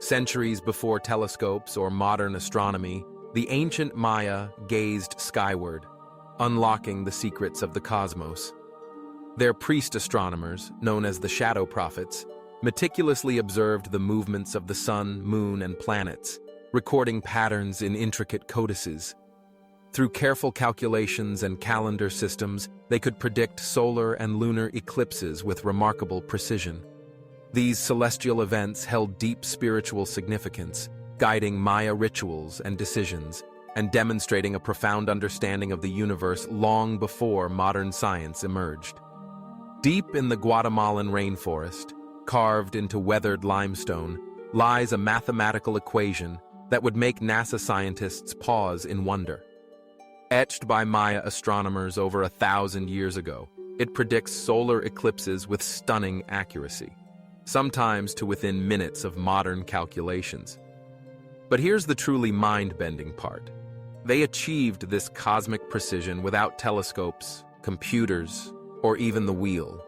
Centuries before telescopes or modern astronomy, the ancient Maya gazed skyward, unlocking the secrets of the cosmos. Their priest astronomers, known as the shadow prophets, meticulously observed the movements of the sun, moon, and planets, recording patterns in intricate codices. Through careful calculations and calendar systems, they could predict solar and lunar eclipses with remarkable precision. These celestial events held deep spiritual significance, guiding Maya rituals and decisions, and demonstrating a profound understanding of the universe long before modern science emerged. Deep in the Guatemalan rainforest, carved into weathered limestone, lies a mathematical equation that would make NASA scientists pause in wonder. Etched by Maya astronomers over 1,000 years ago, it predicts solar eclipses with stunning accuracy, sometimes to within minutes of modern calculations. But here's the truly mind-bending part. They achieved this cosmic precision without telescopes, computers, or even the wheel.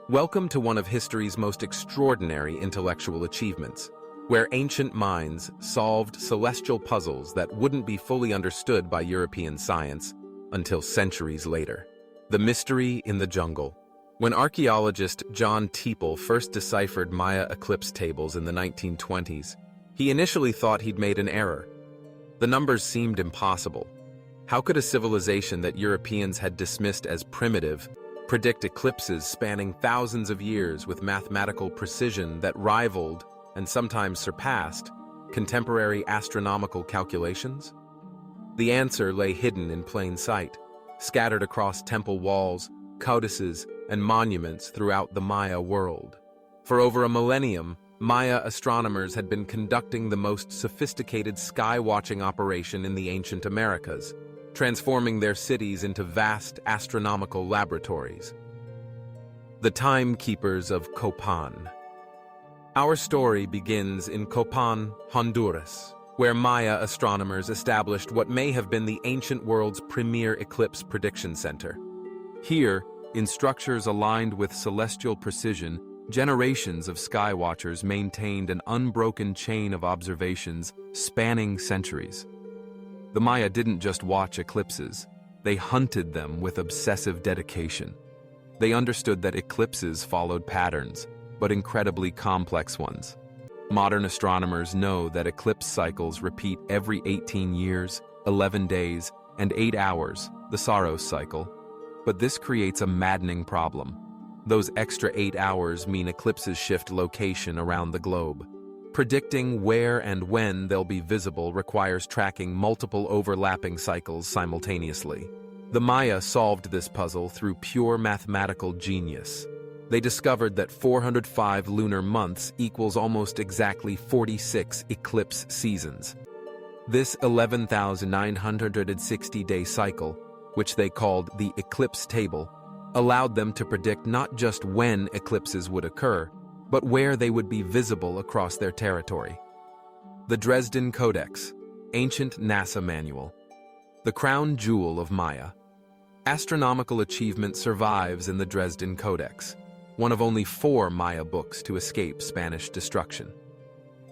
Welcome to one of history's most extraordinary intellectual achievements, where ancient minds solved celestial puzzles that wouldn't be fully understood by European science until centuries later. The mystery in the jungle. When archaeologist John Teeple first deciphered Maya eclipse tables in the 1920s, he initially thought he'd made an error. The numbers seemed impossible. How could a civilization that Europeans had dismissed as primitive predict eclipses spanning thousands of years with mathematical precision that rivaled, and sometimes surpassed, contemporary astronomical calculations? The answer lay hidden in plain sight, scattered across temple walls, codices, and monuments throughout the Maya world. For over a millennium, Maya astronomers had been conducting the most sophisticated sky-watching operation in the ancient Americas, transforming their cities into vast astronomical laboratories. The Timekeepers of Copan. Our story begins in Copan, Honduras, where Maya astronomers established what may have been the ancient world's premier eclipse prediction center. Here, in structures aligned with celestial precision, generations of sky watchers maintained an unbroken chain of observations spanning centuries. The Maya didn't just watch eclipses, they hunted them with obsessive dedication. They understood that eclipses followed patterns, but incredibly complex ones. Modern astronomers know that eclipse cycles repeat every 18 years, 11 days, and 8 hours, the Saros cycle. But this creates a maddening problem. Those extra 8 hours mean eclipses shift location around the globe. Predicting where and when they'll be visible requires tracking multiple overlapping cycles simultaneously. The Maya solved this puzzle through pure mathematical genius. They discovered that 405 lunar months equals almost exactly 46 eclipse seasons. This 11,960-day cycle, which they called the eclipse table, allowed them to predict not just when eclipses would occur, but where they would be visible across their territory. The Dresden Codex, ancient NASA manual, the crown jewel of Maya. Astronomical achievement survives in the Dresden Codex, one of only 4 Maya books to escape Spanish destruction.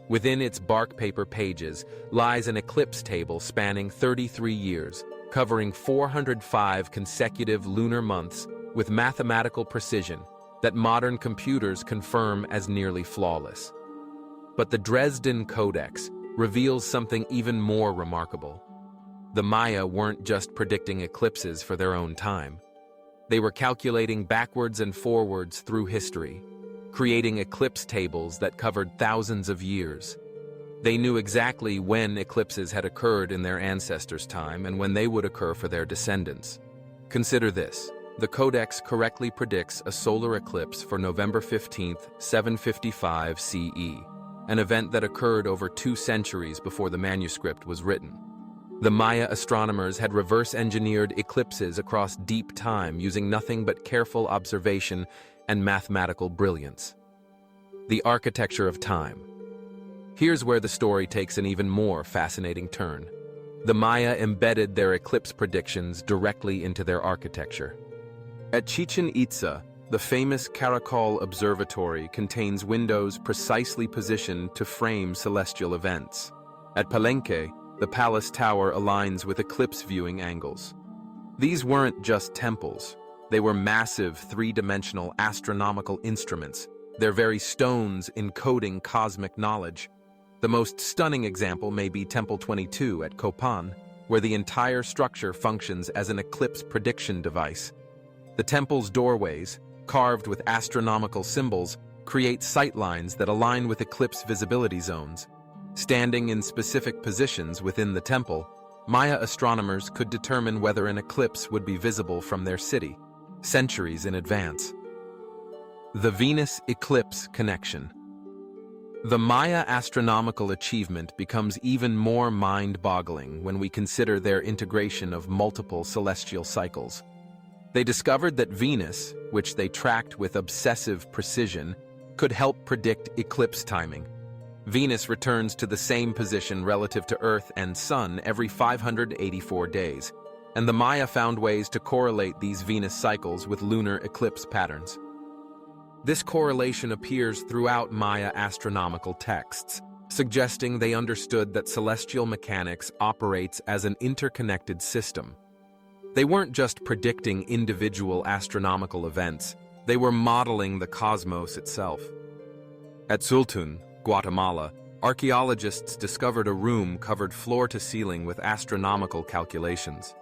Within its bark paper pages lies an eclipse table spanning 33 years, covering 405 consecutive lunar months with mathematical precision that modern computers confirm as nearly flawless. But the Dresden Codex reveals something even more remarkable. The Maya weren't just predicting eclipses for their own time. They were calculating backwards and forwards through history, creating eclipse tables that covered thousands of years. They knew exactly when eclipses had occurred in their ancestors' time and when they would occur for their descendants. Consider this. The Codex correctly predicts a solar eclipse for November 15, 755 CE, an event that occurred over 2 centuries before the manuscript was written. The Maya astronomers had reverse-engineered eclipses across deep time using nothing but careful observation and mathematical brilliance. The architecture of time. Here's where the story takes an even more fascinating turn. The Maya embedded their eclipse predictions directly into their architecture. At Chichen Itza, The famous Caracol Observatory contains windows precisely positioned to frame celestial events. At Palenque, the palace tower aligns with eclipse viewing angles. These weren't just temples. They were massive, three-dimensional astronomical instruments, their very stones encoding cosmic knowledge. The most stunning example may be Temple 22 at Copan, where the entire structure functions as an eclipse prediction device. The temple's doorways, carved with astronomical symbols, create sightlines that align with eclipse visibility zones. Standing in specific positions within the temple, Maya astronomers could determine whether an eclipse would be visible from their city, centuries in advance. The Venus eclipse connection. The Maya astronomical achievement becomes even more mind-boggling when we consider their integration of multiple celestial cycles. They discovered that Venus, which they tracked with obsessive precision, could help predict eclipse timing. Venus returns to the same position relative to Earth and Sun every 584 days, and the Maya found ways to correlate these Venus cycles with lunar eclipse patterns. This correlation appears throughout Maya astronomical texts, suggesting they understood that celestial mechanics operates as an interconnected system. They weren't just predicting individual astronomical events, they were modeling the cosmos itself. At Sultun, Guatemala, archaeologists discovered a room covered floor to ceiling with astronomical calculations.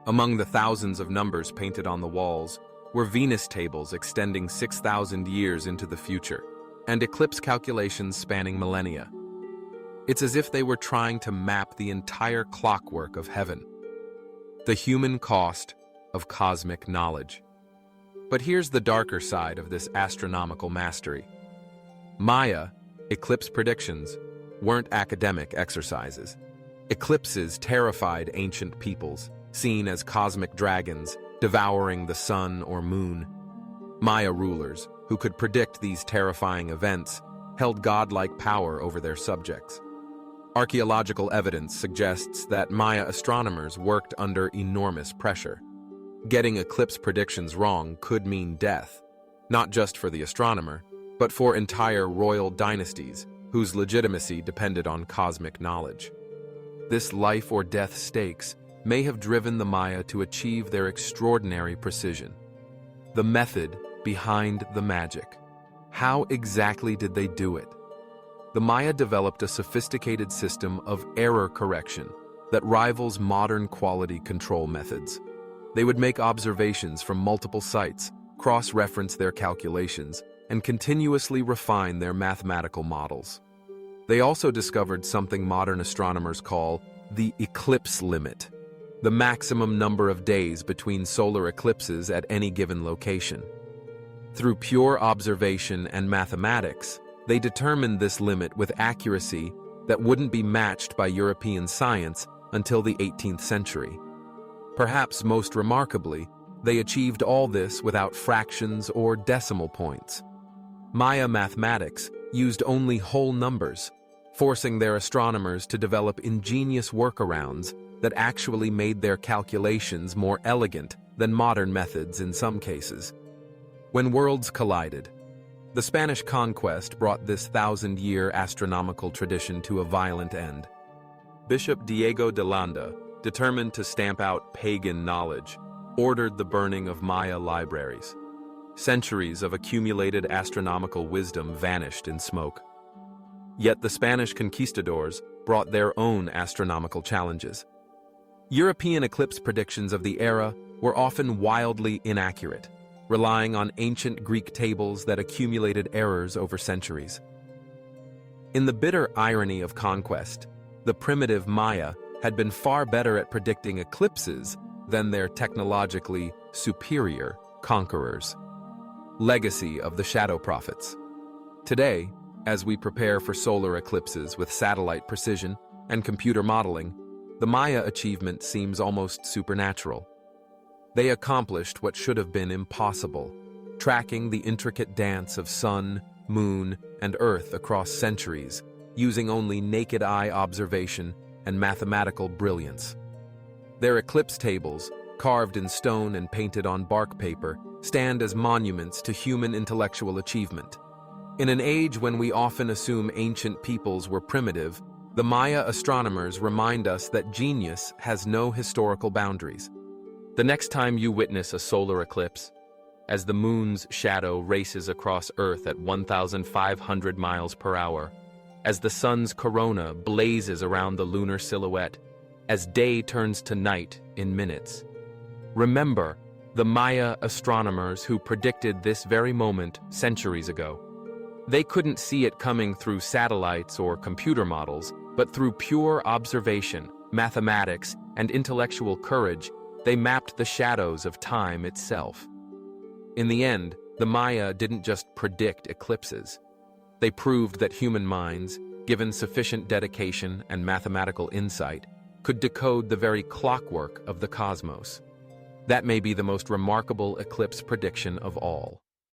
Among the thousands of numbers painted on the walls were Venus tables extending 6,000 years into the future, and eclipse calculations spanning millennia. It's as if they were trying to map the entire clockwork of heaven. The human cost of cosmic knowledge. But here's the darker side of this astronomical mastery. Maya, eclipse predictions, weren't academic exercises. Eclipses terrified ancient peoples, seen as cosmic dragons devouring the sun or moon. Maya rulers, who could predict these terrifying events, held godlike power over their subjects. Archaeological evidence suggests that Maya astronomers worked under enormous pressure. Getting eclipse predictions wrong could mean death, not just for the astronomer, but for entire royal dynasties whose legitimacy depended on cosmic knowledge. This life or death stakes may have driven the Maya to achieve their extraordinary precision. The method behind the magic. How exactly did they do it? The Maya developed a sophisticated system of error correction that rivals modern quality control methods. They would make observations from multiple sites, cross-reference their calculations, and continuously refine their mathematical models. They also discovered something modern astronomers call the eclipse limit, the maximum number of days between solar eclipses at any given location. Through pure observation and mathematics, they determined this limit with accuracy that wouldn't be matched by European science until the 18th century. Perhaps most remarkably, they achieved all this without fractions or decimal points. Maya mathematics used only whole numbers, forcing their astronomers to develop ingenious workarounds that actually made their calculations more elegant than modern methods in some cases. When worlds collided, the Spanish conquest brought this thousand-year astronomical tradition to a violent end. Bishop Diego de Landa, determined to stamp out pagan knowledge, ordered the burning of Maya libraries. Centuries of accumulated astronomical wisdom vanished in smoke. Yet the Spanish conquistadors brought their own astronomical challenges. European eclipse predictions of the era were often wildly inaccurate, relying on ancient Greek tables that accumulated errors over centuries. In the bitter irony of conquest, the primitive Maya had been far better at predicting eclipses than their technologically superior conquerors. Legacy of the Shadow Prophets. Today, as we prepare for solar eclipses with satellite precision and computer modeling, the Maya achievement seems almost supernatural. They accomplished what should have been impossible, tracking the intricate dance of sun, moon, and earth across centuries, using only naked eye observation and mathematical brilliance. Their eclipse tables, carved in stone and painted on bark paper, stand as monuments to human intellectual achievement. In an age when we often assume ancient peoples were primitive, the Maya astronomers remind us that genius has no historical boundaries. The next time you witness a solar eclipse, as the moon's shadow races across Earth at 1,500 miles per hour, as the sun's corona blazes around the lunar silhouette, as day turns to night in minutes, remember the Maya astronomers who predicted this very moment centuries ago. They couldn't see it coming through satellites or computer models, but through pure observation, mathematics, and intellectual courage, they mapped the shadows of time itself. In the end, the Maya didn't just predict eclipses. They proved that human minds, given sufficient dedication and mathematical insight, could decode the very clockwork of the cosmos. That may be the most remarkable eclipse prediction of all.